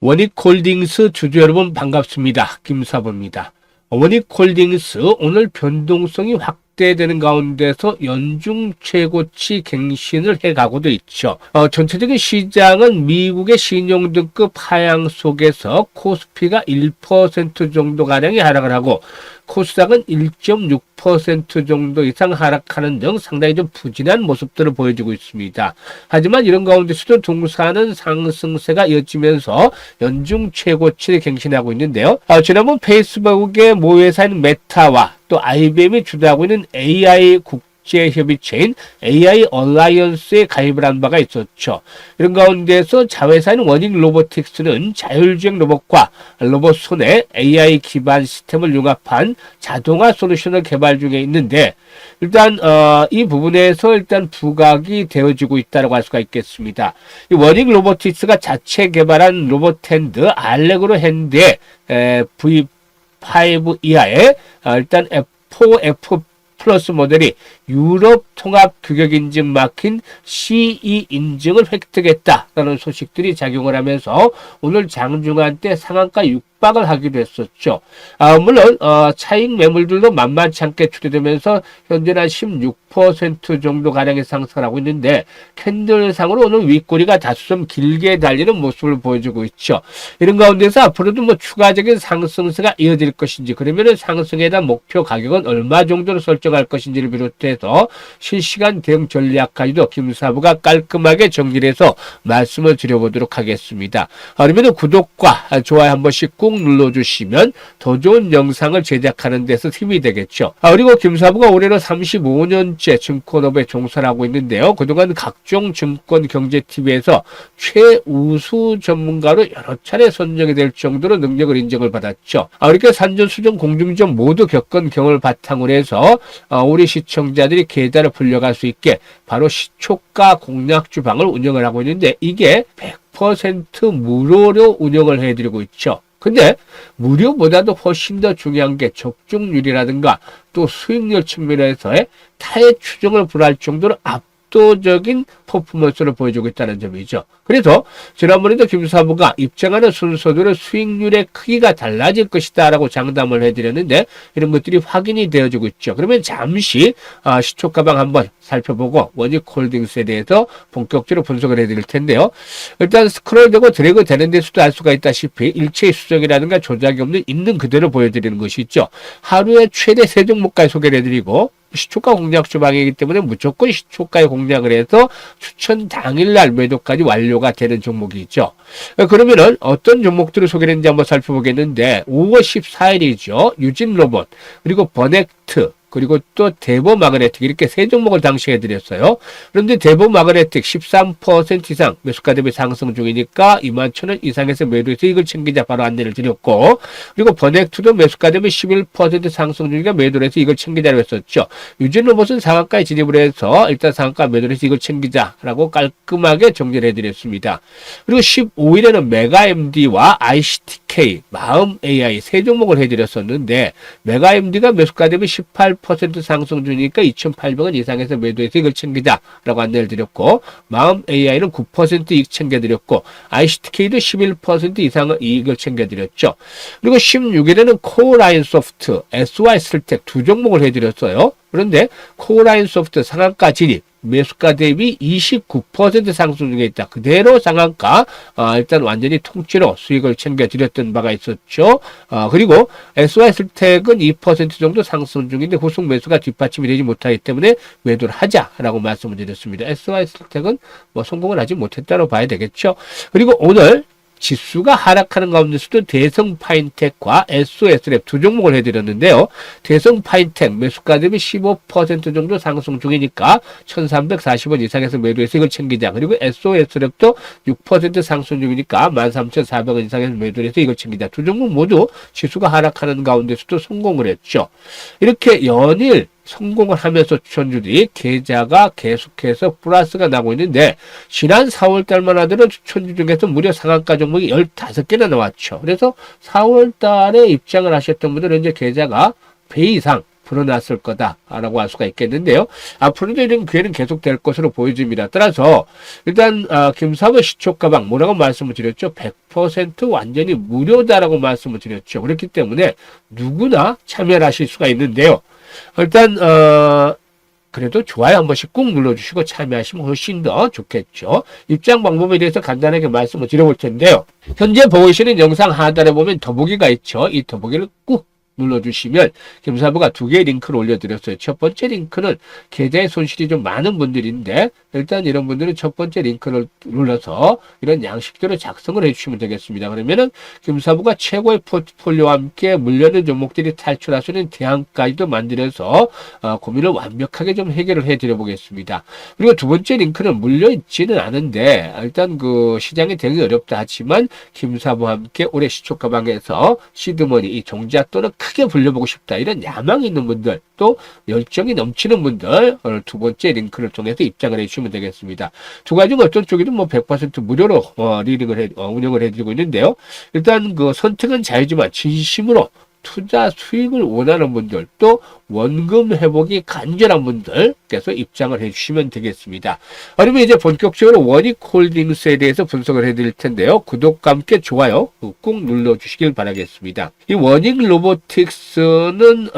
원익홀딩스 주주 여러분 반갑습니다. 김사부입니다. 원익홀딩스 오늘 변동성이 확대되는 가운데서 연중 최고치 갱신을 해가고도 있죠. 전체적인 시장은 미국의 신용등급 하향 속에서 코스피가 1% 정도가량이 하락을 하고 코스닥은 1.6% 정도 이상 하락하는 등 상당히 좀 부진한 모습들을 보여주고 있습니다. 하지만 이런 가운데서도 동사는 상승세가 이어지면서 연중 최고치를 갱신하고 있는데요. 지난번 페이스북의 모회사인 메타와 또 IBM이 주도하고 있는 AI 국제협의체인 AI 얼라이언스에 가입을 한 바가 있었죠. 이런 가운데서 자회사인 원익 로보틱스는 자율주행 로봇과 로봇 손에 AI 기반 시스템을 융합한 자동화 솔루션을 개발 중에 있는데 일단 이 부분에서 일단 부각이 되어지고 있다고 할 수가 있겠습니다. 이 원익 로보틱스가 자체 개발한 로봇 핸드 알레그로 핸드의 V5 이하의 일단 F4, F 플러스 모델이 유럽 통합 규격 인증 마킨 CE 인증을 획득했다라는 소식들이 작용을 하면서 오늘 장중한 때 상한가 육박을 하기도 했었죠. 물론 차익 매물들도 만만치 않게 추대되면서 현재는 16% 정도 가량의 상승을 하고 있는데 캔들상으로 오늘 윗꼬리가 다소 좀 길게 달리는 모습을 보여주고 있죠. 이런 가운데서 앞으로도 추가적인 상승세가 이어질 것인지 그러면은 상승에 대한 목표 가격은 얼마 정도로 설정할 것인지를 비롯해서 실시간 대응 전략까지도 김사부가 깔끔하게 정리를 해서 말씀을 드려보도록 하겠습니다. 그러면 구독과 좋아요 한 번씩 꾹 눌러주시면 더 좋은 영상을 제작하는 데서 힘이 되겠죠. 그리고 김사부가 올해로 35년째 증권업에 종사를 하고 있는데요. 그동안 각종 증권 경제TV에서 최우수 전문가로 여러 차례 선정이 될 정도로 능력을 인정을 받았죠. 이렇게 산전수전 공중전 모두 겪은 경험을 바탕으로 해서 우리 시청자들이 계좌를 불려갈 수 있게 바로 시초가 공략 주방을 운영을 하고 있는데 이게 100% 무료로 운영을 해드리고 있죠. 근데 무료보다도 훨씬 더 중요한 게 적중률이라든가 또 수익률 측면에서의 타의 추정을 불허할 정도로 압도적인 퍼포먼스를 보여주고 있다는 점이죠. 그래서 지난번에도 김사부가 입장하는 순서대로 수익률의 크기가 달라질 것이다 라고 장담을 해드렸는데 이런 것들이 확인이 되어지고 있죠. 그러면 잠시 시초가방 한번 살펴보고 원익홀딩스에 대해서 본격적으로 분석을 해드릴 텐데요. 일단 스크롤되고 드래그 되는 데서도 알 수가 있다시피 일체의 수정이라든가 조작이 없는 있는 그대로 보여드리는 것이 있죠. 하루에 최대 3종목까지 소개를 해드리고 시초가 공략 주방이기 때문에 무조건 시초가에 공략을 해서 추천 당일날 매도까지 완료가 되는 종목이 있죠. 그러면은 어떤 종목들을 소개했는지 한번 살펴보겠는데 5월 14일이죠. 유진로봇 그리고 버넥트 그리고 또 대보마그네틱 이렇게 3종목을 당시에 해드렸어요. 그런데 대보마그네틱 13% 이상 매수가 대비 상승 중이니까 21,000원 이상에서 매도해서 이걸 챙기자 바로 안내를 드렸고 그리고 버넥트도 매수가 대비 11% 상승 중이니까 매도를 해서 이걸 챙기자로 했었죠. 유진로봇은 상한가에 진입을 해서 일단 상한가 매도를 해서 이걸 챙기자라고 깔끔하게 정리를 해드렸습니다. 그리고 15일에는 메가MD와 ICTK, 마음AI 3종목을 해드렸었는데 메가MD가 매수가 대비 18% 상승 중이니까 2,800원 이상에서 매도해서 이걸 챙기자라고 안내를 드렸고 마음 AI는 9% 이익 챙겨드렸고 ICTK도 11% 이상의 이익을 챙겨드렸죠. 그리고 16일에는 코어라인소프트, SY슬텍 2종목을 해드렸어요. 그런데 코어라인소프트 상한가 진입 매수가 대비 29% 상승 중에 있다. 그대로 상한가 일단 완전히 통째로 수익을 챙겨드렸던 바가 있었죠. 그리고 SY슬텍은 2% 정도 상승 중인데 후속 매수가 뒷받침이 되지 못하기 때문에 매도를 하자라고 말씀을 드렸습니다. SY슬텍은 성공을 하지 못했다고 봐야 되겠죠. 그리고 오늘 지수가 하락하는 가운데서도 대성파인텍과 SOS랩 2종목을 해드렸는데요. 대성파인텍 매수가 대비 15% 정도 상승 중이니까 1,340원 이상에서 매도해서 이걸 챙기자. 그리고 SOS랩도 6% 상승 중이니까 13,400원 이상에서 매도해서 이걸 챙기자. 2종목 모두 지수가 하락하는 가운데서도 성공을 했죠. 이렇게 연일 성공을 하면서 추천주들이 계좌가 계속해서 플러스가 나고 있는데 지난 4월달만 하더라도 추천주 중에서 무려 상한가 종목이 15개나 나왔죠. 그래서 4월달에 입장을 하셨던 분들은 이제 계좌가 배 이상 불어났을 거다라고 할 수가 있겠는데요. 앞으로도 이런 기회는 계속될 것으로 보여집니다. 따라서 일단 김사부 시초가방 뭐라고 말씀을 드렸죠? 100% 완전히 무료다라고 말씀을 드렸죠. 그렇기 때문에 누구나 참여를 하실 수가 있는데요. 일단 그래도 좋아요 한 번씩 꾹 눌러주시고 참여하시면 훨씬 더 좋겠죠. 입장 방법에 대해서 간단하게 말씀을 드려볼 텐데요. 현재 보고 계시는 영상 하단에 보면 더보기가 있죠. 이 더보기를 꾹 눌러주시면 김사부가 두 개의 링크를 올려드렸어요. 첫 번째 링크는 계좌에 손실이 좀 많은 분들인데 일단 이런 분들은 첫 번째 링크를 눌러서 이런 양식대로 작성을 해주시면 되겠습니다. 그러면은 김사부가 최고의 포트폴리오와 함께 물려있는 종목들이 탈출할 수 있는 대안까지도 만들어서 고민을 완벽하게 좀 해결을 해드려 보겠습니다. 그리고 두 번째 링크는 물려있지는 않은데 일단 그 시장이 되게 어렵다 하지만 김사부와 함께 올해 시초가방에서 시드머니 이 종자 또는 크게 불려보고 싶다 이런 야망이 있는 분들 또 열정이 넘치는 분들 오늘 두 번째 링크를 통해서 입장을 해주시면 되겠습니다. 두 가지 어떤 쪽이든 뭐 100% 무료로 운영을 해드리고 있는데요. 일단 그 선택은 자유지만 진심으로 투자 수익을 원하는 분들 또 원금 회복이 간절한 분들께서 입장을 해주시면 되겠습니다. 그러면 이제 본격적으로 원익홀딩스에 대해서 분석을 해드릴 텐데요. 구독과 함께 좋아요 꾹 눌러주시길 바라겠습니다. 이 원익로보틱스는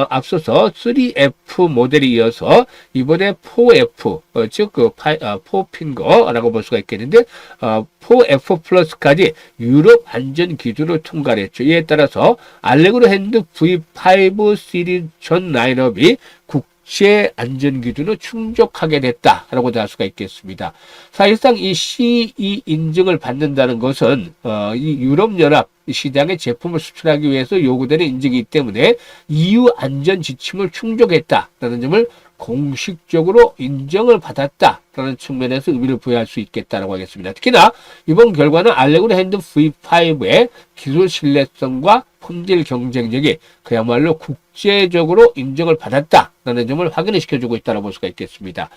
앞서서 3F 모델이 이어서 이번에 4F 즉 4핑거라고 볼 수가 있겠는데 4F 플러스까지 유럽 안전 기준을 통과를 했죠. 이에 따라서 알레그로 핸드 V5 시리즈 전 라인업이 국제 안전 기준을 충족하게 됐다라고도 할 수가 있겠습니다. 사실상 이 CE 인증을 받는다는 것은 이 유럽연합 시장에 제품을 수출하기 위해서 요구되는 인증이기 때문에 EU 안전 지침을 충족했다라는 점을 공식적으로 인정을 받았다라는 측면에서 의미를 부여할 수 있겠다라고 하겠습니다. 특히나 이번 결과는 알레그로 핸드 V5의 기술 신뢰성과 품질 경쟁력이 그야말로 국제적으로 인정을 받았다라는 점을 확인을 시켜주고 있다고 볼 수가 있겠습니다.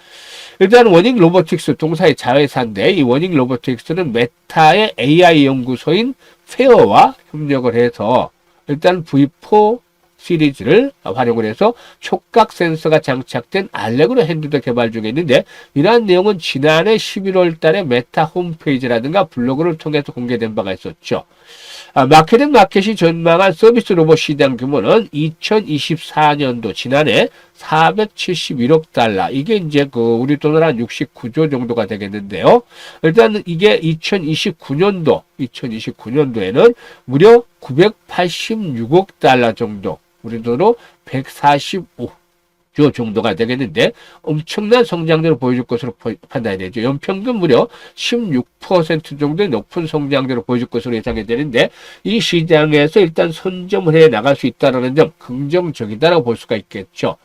일단 워닝 로보틱스 동사의 자회사인데 이 워닝 로보틱스는 메타의 AI 연구소인 페어와 협력을 해서 일단 V4 시리즈를 활용을 해서 촉각 센서가 장착된 알레그로 핸드도 개발 중에 있는데 이러한 내용은 지난해 11월 달에 메타 홈페이지라든가 블로그를 통해서 공개된 바가 있었죠. 마켓이 전망한 서비스 로봇 시장 규모는 2024년도 지난해 471억 달러. 이게 이제 우리 돈으로 한 69조 정도가 되겠는데요. 일단 이게 2029년도에는 무려 986억 달러 정도. 우리 돈으로 145조 정도가 되겠는데 엄청난 성장률을 보여줄 것으로 판단이 되죠. 연평균 무려 16% 정도의 높은 성장률을 보여줄 것으로 예상이 되는데 이 시장에서 일단 선점을 해 나갈 수 있다는 점 긍정적이다라고 볼 수가 있겠죠.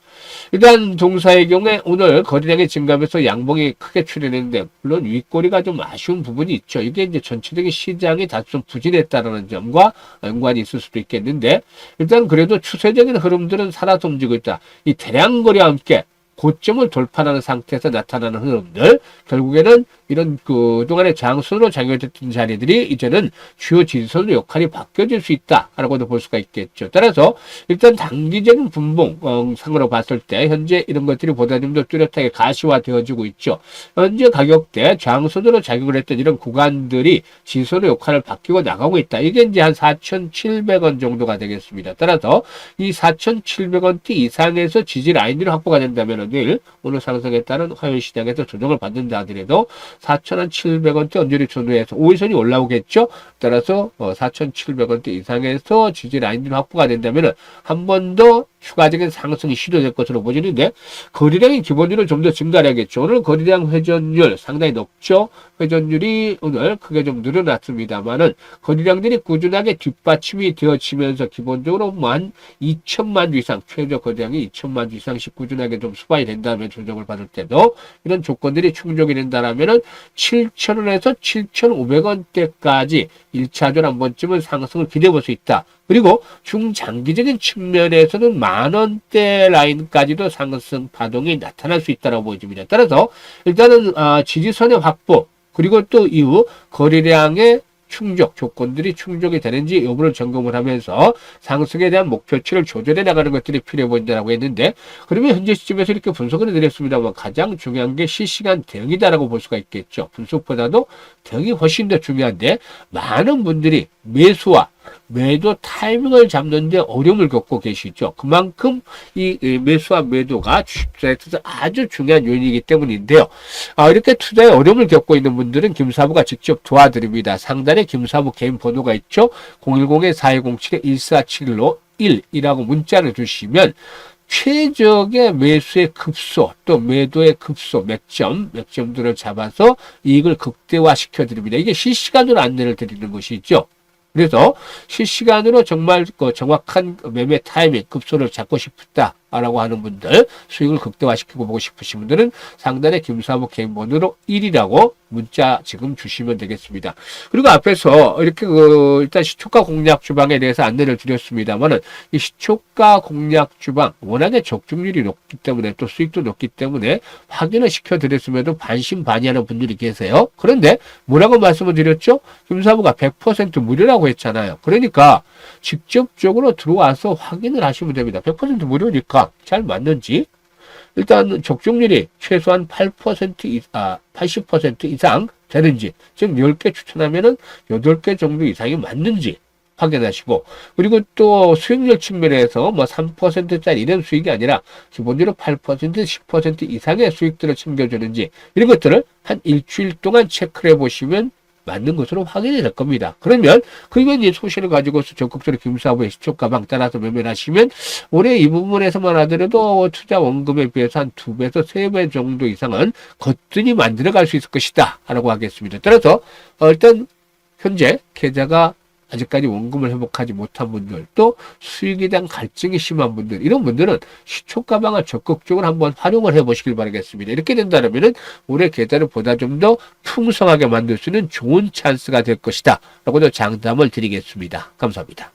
일단 동사의 경우에 오늘 거래량이 증가하면서 양봉이 크게 출현했는데 물론 윗꼬리가 좀 아쉬운 부분이 있죠. 이게 이제 전체적인 시장이 다소 좀 부진했다는 점과 연관이 있을 수도 있겠는데 일단 그래도 추세적인 흐름들은 살아서 움직이고 있다. 이 대량 거래와 함께 고점을 돌파하는 상태에서 나타나는 흐름들 결국에는 이런 그동안의 장수로 작용했던 자리들이 이제는 주요 지지선의 역할이 바뀌어질 수 있다라고도 볼 수가 있겠죠. 따라서 일단 단기적인 분봉 상으로 봤을 때 현재 이런 것들이 보다 좀 더 뚜렷하게 가시화되어지고 있죠. 현재 가격대 장수로 작용을 했던 이런 구간들이 지지선의 역할을 바뀌고 나가고 있다. 이게 이제 한 4,700원 정도가 되겠습니다. 따라서 이 4,700원대 이상에서 지지 라인들이 확보가 된다면 내일 오늘 상승에 따른 화요일 시장에서 조정을 받는다 하더라도 4,700원대 언저리 전후에서 5일선이 올라오겠죠. 따라서 4,700원대 이상에서 지지 라인들이 확보가 된다면 한 번 더 추가적인 상승이 시도될 것으로 보이는데 거래량이 기본적으로 좀 더 증가해야겠죠. 오늘 거래량 회전율 상당히 높죠. 회전율이 오늘 크게 좀 늘어났습니다만은 거래량들이 꾸준하게 뒷받침이 되어지면서 기본적으로 한 2천만 주 이상 최저 거래량이 2천만 주 이상씩 꾸준하게 좀 수반이 된다면 조정을 받을 때도 이런 조건들이 충족이 된다면은 7,000원에서 7,500원대까지 1차전 한 번쯤은 상승을 기대해 볼 수 있다. 그리고 중장기적인 측면에서는 만원대 라인까지도 상승 파동이 나타날 수 있다고 보여집니다. 따라서 일단은 지지선의 확보 그리고 또 이후 거래량의 조건들이 충족이 되는지 여부를 점검을 하면서 상승에 대한 목표치를 조절해 나가는 것들이 필요해 보인다라고 했는데, 그러면 현재 시점에서 이렇게 분석을 해드렸습니다만 가장 중요한 게 실시간 대응이다라고 볼 수가 있겠죠. 분석보다도 대응이 훨씬 더 중요한데, 많은 분들이 매수와 매도 타이밍을 잡는데 어려움을 겪고 계시죠. 그만큼 이 매수와 매도가 주식투자에 있어서 아주 중요한 요인이기 때문인데요. 이렇게 투자에 어려움을 겪고 있는 분들은 김사부가 직접 도와드립니다. 상단에 김사부 개인 번호가 있죠. 010-4207-1471로 1이라고 문자를 주시면 최적의 매수의 급소 또 매도의 급소 맥점들을 잡아서 이익을 극대화시켜 드립니다. 이게 실시간으로 안내를 드리는 것이죠. 그래서 실시간으로 정말 정확한 매매 타이밍, 급소를 잡고 싶다라고 하는 분들, 수익을 극대화시키고 보고 싶으신 분들은 상단에 김사부 개인 번호로 1이라고 문자 지금 주시면 되겠습니다. 그리고 앞에서 이렇게 일단 시초가 공략 주방에 대해서 안내를 드렸습니다만은 이 시초가 공략 주방 워낙에 적중률이 높기 때문에 또 수익도 높기 때문에 확인을 시켜드렸음에도 반신반의하는 분들이 계세요. 그런데 뭐라고 말씀을 드렸죠? 김사부가 100% 무료라고 했잖아요. 그러니까 직접적으로 들어와서 확인을 하시면 됩니다. 100% 무료니까 잘 맞는지. 일단 적중률이 최소한 80% 이상 되는지, 즉 10개 추천하면은 8개 정도 이상이 맞는지 확인하시고, 그리고 또 수익률 측면에서 뭐 3%짜리 이런 수익이 아니라 기본적으로 8%, 10% 이상의 수익들을 챙겨주는지, 이런 것들을 한 일주일 동안 체크를 해보시면 맞는 것으로 확인이 될 겁니다. 그러면 이 소신을 가지고서 적극적으로 김사부의 시초가방 따라서 매매를 하시면 올해 이 부분에서만 하더라도 투자 원금에 비해서 한 2배에서 3배 정도 이상은 거뜬히 만들어갈 수 있을 것이다 라고 하겠습니다. 따라서 일단 현재 계좌가 아직까지 원금을 회복하지 못한 분들, 또 수익에 대한 갈증이 심한 분들, 이런 분들은 시초가방을 적극적으로 한번 활용을 해보시길 바라겠습니다. 이렇게 된다면 올해 계좌를 보다 좀 더 풍성하게 만들 수 있는 좋은 찬스가 될 것이다 라고도 장담을 드리겠습니다. 감사합니다.